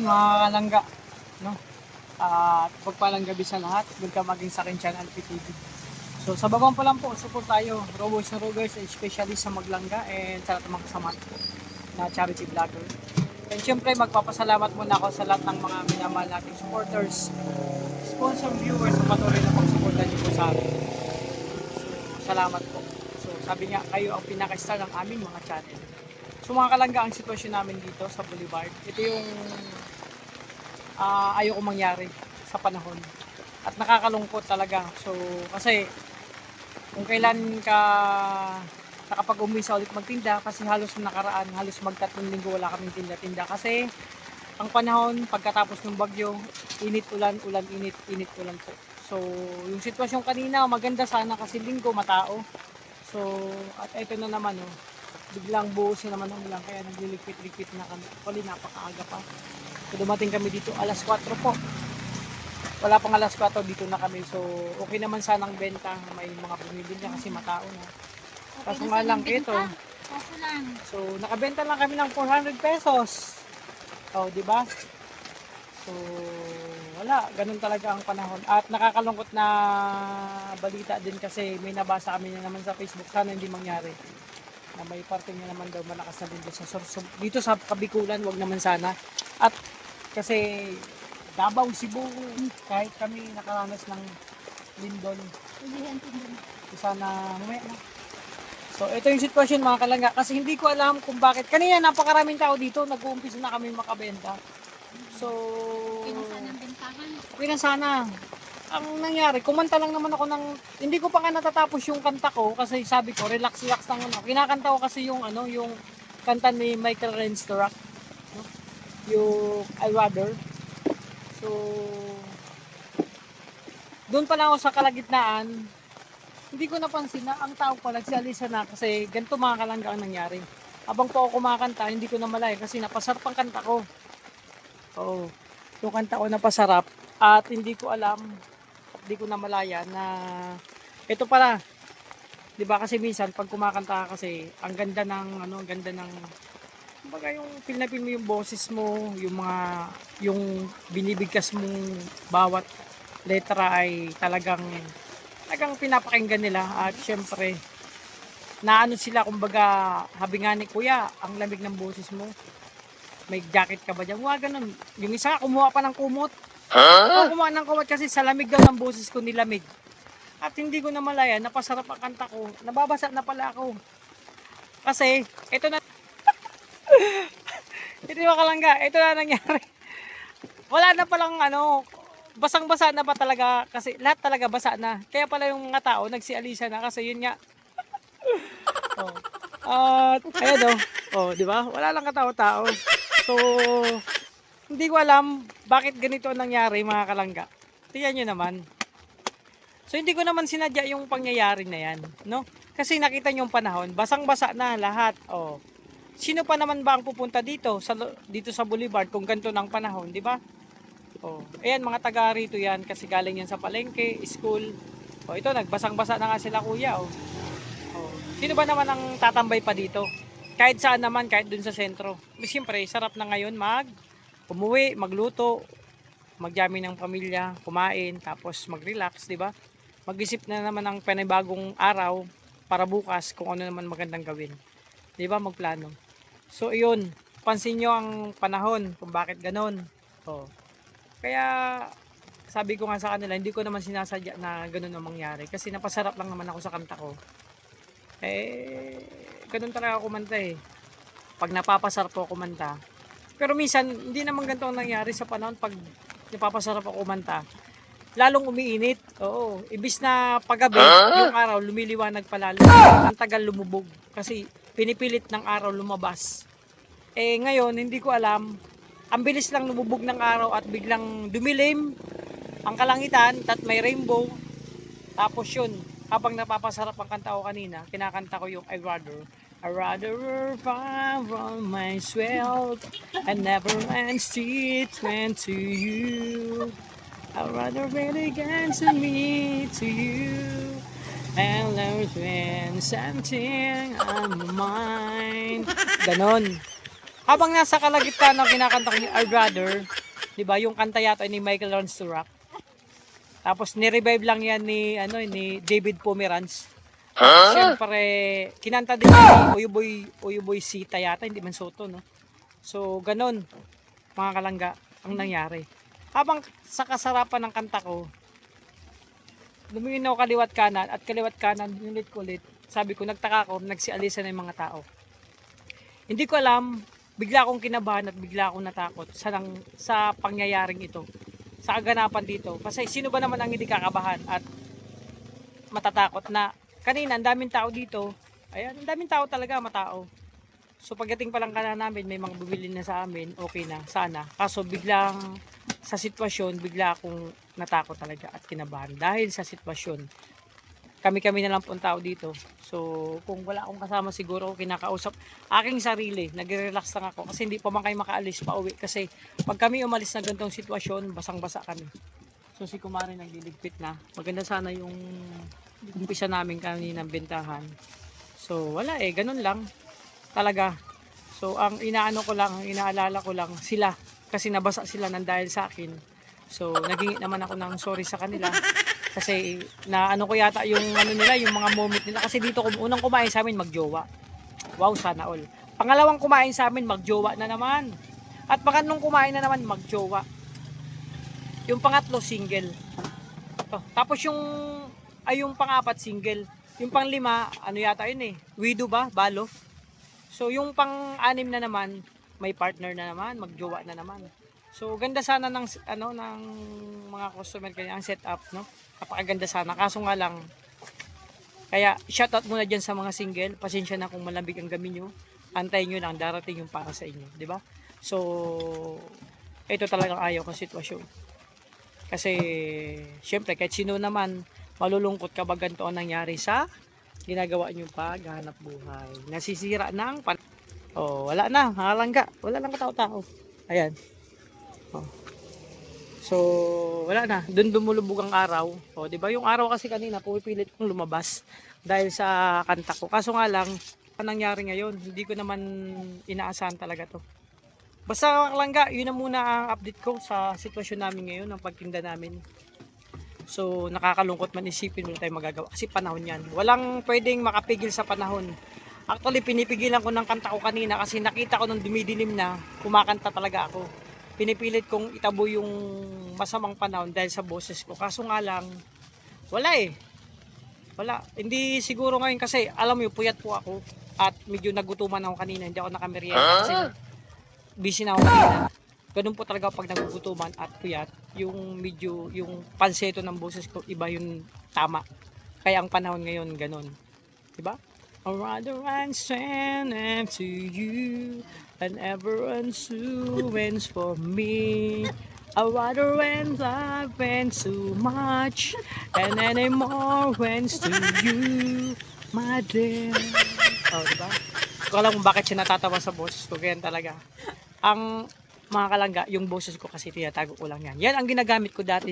mga kalangga, no? At pagpalang gabi sa lahat, welcome maging sa akin channel PTV. So sa bagong pa lang po, support tayo, Roboys na Rogers, especially sa maglangga and sa lahat ng mga kasama ko na charity vlogger. And syempre magpapasalamat muna ako sa lahat ng mga minamahal nating supporters, sponsor viewers sa patuloy na pagsuporta niyo po sa amin. So salamat po. So sabi nga, kayo ang pinaka-star ng aming mga channel. So mga kalangga, ang sitwasyon namin dito sa Boulevard, ito yung ayoko mangyari sa panahon. At nakakalungkot talaga. So kasi kung kailan ka nakapag-umpisa ulit magtinda, kasi halos nakaraan, halos mag-3 linggo wala kaming tinda-tinda. Kasi ang panahon, pagkatapos ng bagyo, init ulan, ulan init, init ulan po. So yung sitwasyon kanina, maganda sana kasi linggo, matao. So at ito na naman, oh, biglang buhos na naman ang ulan, kaya nagliligpit-ligpit na kami. Actually, napakaaga pa. So dumating kami dito alas 4 po. Wala pang alas 4 dito na kami. So okay naman sanang benta, may mga bumibili na kasi matao na. Kaso nga lang ito. So nakabenta lang kami ng 400 pesos. Oh, di ba? So wala, ganun talaga ang panahon. At nakakalungkot na balita din kasi may nabasa kami na naman sa Facebook, sana hindi mangyari. Na may parte niya naman daw malakas na din dito sa Kabikulan, wag naman sana. At kasi Davao, Cebu, kahit kami nakaranas ng lindol. Sana mamaya na. So ito yung sitwasyon mga kalangga, kasi hindi ko alam kung bakit. Kanina napakaraming tao dito, nag-uumpisa na kami makabenta. So pina sana. Ang nangyari, kumanta lang naman ako ng, hindi ko pa nga natatapos yung kanta ko kasi sabi ko, relax lang ano. Kinakanta ko kasi yung ano, yung kanta ni Michael Renstorak, no? Yung I Rather. So doon pa lang ako sa kalagitnaan, hindi ko napansin na ang tao pa nagsialisa na kasi ganito mga kalangga ang nangyari. Habang po ako kumakanta, hindi ko na malay kasi napasarap ang kanta ko. Oo, yung kanta ko napasarap at hindi ko alam, hindi ko na malaya na ito pala. 'Di ba kasi minsan pag kumakanta ka kasi ang ganda ng ano, ang ganda ng kumbaga yung feel na feel mo yung boses mo, yung binibigkas mong bawat letra ay talagang pinapakinggan nila. At syempre naano sila, kumbaga habi nga ni kuya, ang lamig ng boses mo, may jacket ka ba dyan? Mga ganun. Yung isa kumuha pa ng kumot. Kumuha ng kumot kasi sa lamig daw ng boses ko nilamig. At hindi ko na malaya, napasarap ang kanta ko. Nababasa na pala ako. Kasi, ito na. Ito yung kalangga, ito na nangyari. Wala na palang ano, basang-basa na pa talaga kasi lahat talaga basa na. Kaya pala yung mga tao nagsialisa na kasi yun nga. Oh. At ayan oh, di ba? Wala lang katao-tao. So, hindi ko alam bakit ganito nangyari mga kalangga. Tingnan nyo naman. So hindi ko naman sinadya yung pangyayari na yan, no? Kasi nakita nyo yung panahon, basang-basa na lahat. Oh. Sino pa naman ba ang pupunta dito sa Boulevard kung ganito ng panahon, di ba? Oh. Ayan, mga taga rito yan kasi galing yan sa palengke, school. Oh, ito nagbasang-basa na nga sila kuya, oh. Oh. Sino ba naman ang tatambay pa dito? Kahit saan naman, kahit dun sa sentro. Siyempre, sarap na ngayon umuwi, magluto, magjamming ng pamilya, kumain, tapos mag-relax, di ba? Mag-isip na naman ng panibagong araw para bukas kung ano naman magandang gawin. Di ba? Magplano. So, iyon. Pansin nyo ang panahon kung bakit ganon. Oh. Kaya, sabi ko nga sa kanila, hindi ko naman sinasadya na ganon ang mangyari. Kasi napasarap lang naman ako sa kanta ko. Ganon talaga ako kumanta eh. Pag napapasarap ako kumanta. Pero minsan, hindi naman ganito ang nangyari sa panahon pag napapasarap ako kumanta. Lalong umiinit. Oo. Ibis na paggabi, yung araw, lumiliwanag palalo. Ang tagal lumubog. Kasi pinipilit ng araw lumabas. Ngayon, hindi ko alam. Ang bilis lang lumubog ng araw at biglang dumilim ang kalangitan at may rainbow. Tapos yun, habang napapasarap ang kanta ko kanina, kinakanta ko yung I rather find myself and never end treatment to you. I rather really get to me to you and learn something on my mind. Ganon. Habang nasa kalagitnaan ng kinakanta ko ni I'd Rather, 'di ba? Yung kanta yata ni Michael Runs to Rock. Tapos ni-revive lang yan ni David Pomeranz. Siyempre, kinanta din ni Uyuboy Sita yata, hindi man Soto, no? So, ganun, mga kalangga, ang nangyari. Habang sa kasarapan ng kanta ko, lumingin ako kaliwat kanan, at kaliwat kanan, ulit. Sabi ko, nagtaka ko, nagsialisa na yung mga tao. Hindi ko alam, bigla akong kinabahan at bigla akong natakot sa pangyayaring ito. Sa kaganapan dito. Kasi sino ba naman ang hindi kakabahan at matatakot na kanina ang daming tao dito. Ayan, ang daming tao talaga, matao. So pagdating pa lang kana namin, may mga bumili na sa amin, okay na, sana. Kaso biglang sa sitwasyon, bigla akong natakot talaga at kinabahan dahil sa sitwasyon. Kami-kami na lang po ang tao dito. So kung wala akong kasama siguro, kinakausap aking sarili, nagre-relax lang ako kasi hindi pa man kayo makaalis pa uwi kasi pag kami umalis na ganitong sitwasyon, basang-basa kami. So si Kumari nagliligpit na. Maganda sana yung umpisa namin kanina ng bentahan. So wala ganun lang talaga. So ang inaano ko lang, ang inaalala ko lang sila kasi nabasa sila nang dahil sa akin. So naghingi naman ako ng sorry sa kanila kasi na ano ko yata yung ano nila, yung mga moment nila kasi dito unang kumain sa amin magjowa. Wow, sana all. Pangalawang kumain sa amin magjowa na naman. At pangatlong kumain na naman magjowa. Yung pangatlo single. Tapos yung pang-apat single. Yung pang-lima, ano yata yun widow ba? Balo. So yung pang-anim na naman, may partner na naman, magjowa na naman. So ganda sana ng ng mga customer kanya ang setup, no? Kapakaganda sana. Kaso nga lang, kaya shoutout muna diyan sa mga single. Pasensya na kung malambig ang gamin nyo. Antayin nyo lang, darating yung para sa inyo, di ba? So ito talagang ayaw ko sitwasyon. Kasi syempre kahit sino naman malulungkot kapag ganito ang nangyari sa ginagawa nyo paghanap buhay. Nasisira ng wala na, halangga. Wala lang katao-tao. Ayan. So, wala na. Doon dumulubog ang araw. Di ba? Yung araw kasi kanina, pumipilit kong lumabas dahil sa kanta ko. Kaso nga lang, ang nangyari ngayon, hindi ko naman inaasahan talaga to. Basta langga, yun na muna ang update ko sa sitwasyon namin ngayon, ng pagtinda namin. So, nakakalungkot man isipin, wala tayong magagawa. Kasi panahon yan. Walang pwedeng makapigil sa panahon. Actually, pinipigilan ko ng kanta ko kanina kasi nakita ko nung dumidilim na, kumakanta talaga ako. Pinipilit kong itabo yung masamang panahon dahil sa boses ko. Kaso nga lang, wala Wala. Hindi siguro ngayon kasi, alam mo, puyat po ako. At medyo nagutuman ako kanina. Hindi ako nakamerienda kasi busy na ako kanina. Ganun po talaga pag nagugutuman at puyat. Yung medyo, yung panseto ng boses ko, iba yung tama. Kaya ang panahon ngayon, ganun. Diba? I'd rather run straight to you and ever unsuens for me. I'd rather when love went too much and anymore went to you, my dear. Diba? Ko alam kung bakit siya natatawa sa boses ko. Ganyan talaga. Ang mga kalangga, yung boses ko kasi tinatago ko lang yan. Yan ang ginagamit ko dati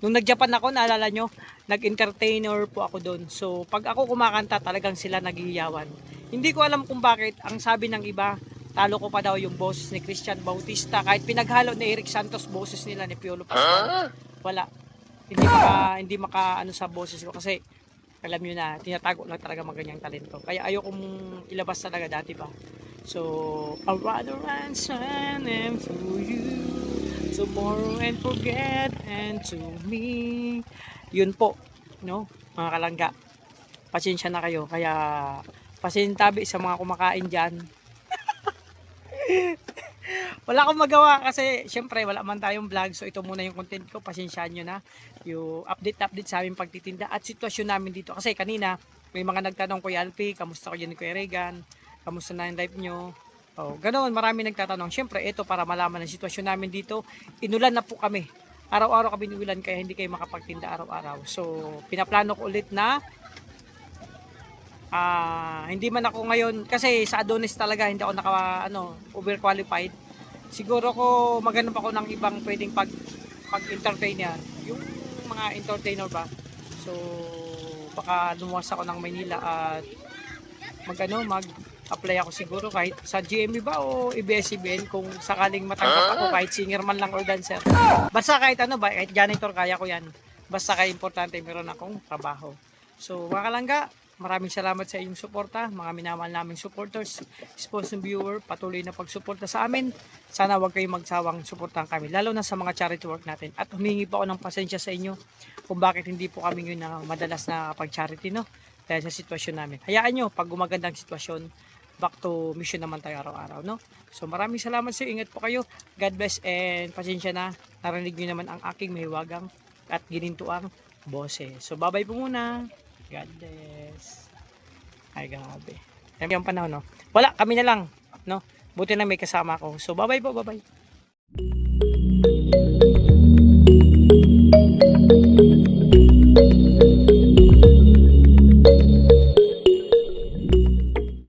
nung nag-Japan ako, naalala nyo, nag-entertainer po ako doon. So, pag ako kumakanta, talagang sila nagihiyawan. Hindi ko alam kung bakit, ang sabi ng iba, talo ko pa daw yung boses ni Christian Bautista. Kahit pinaghalo ni Eric Santos, boses nila ni Piolo Pascual. Wala. Hindi maka ano sa boses ko kasi alam nyo na, tinatago lang talaga maganyang talento. Kaya ayokong ilabas talaga dati pa. So, I'd rather answer them for you tomorrow and forget and to me. Yun po, no? Mga kalangga. Pasensya na kayo. Kaya, pasintabi sa mga kumakain dyan. Wala akong magawa kasi, syempre, wala man tayong vlog. So, ito muna yung content ko. Pasensyaan nyo na. Yung update sa aming pagtitinda at sitwasyon namin dito. Kasi kanina, may mga nagtanong Kuya Alpi, kamusta ko dyan ni Kuya Regan? Kamusta na yung life nyo? Ganoon, marami nagtatanong. Siyempre, ito para malaman ang sitwasyon namin dito. Inulan na po kami. Araw-araw kami inulan kaya hindi kayo makapagtinda araw-araw. So, pinaplano ko ulit na hindi man ako ngayon, kasi sa Adonis talaga hindi ako overqualified. Siguro ko maghanap ako ng ibang pwedeng pag-entertain yan. Yung mga entertainer ba. So, baka lumuwas ako ng Maynila at apply ako siguro kahit sa GMB ba o ABS-CBN kung sakaling matanggap ako kahit singer man lang or dancer. Basta kahit ano ba, kahit janitor kaya ko yan. Basta kaya importante meron akong trabaho. So mga kalangga, maraming salamat sa inyong suporta, mga minamahal naming supporters, sponsor viewer, patuloy na pagsuporta sa amin. Sana wag kayong magsawang suportahan kami, lalo na sa mga charity work natin. At humingi pa ako ng pasensya sa inyo kung bakit hindi po kami yun na madalas na pag-charity, no? Dahil sa sitwasyon namin. Hayaan nyo, pag gumagandang sitwasyon, back to mission naman tayo araw-araw, no? So maraming salamat sa inyo, ingat po kayo. God bless and pasensya na. Narinig nyo naman ang aking mahiwagang at ginintuang boses. So bye-bye po muna. God bless. Ay grabe. Yung panahon, no? Wala, kami na lang, no? Buti na may kasama ako. So bye-bye po, bye-bye.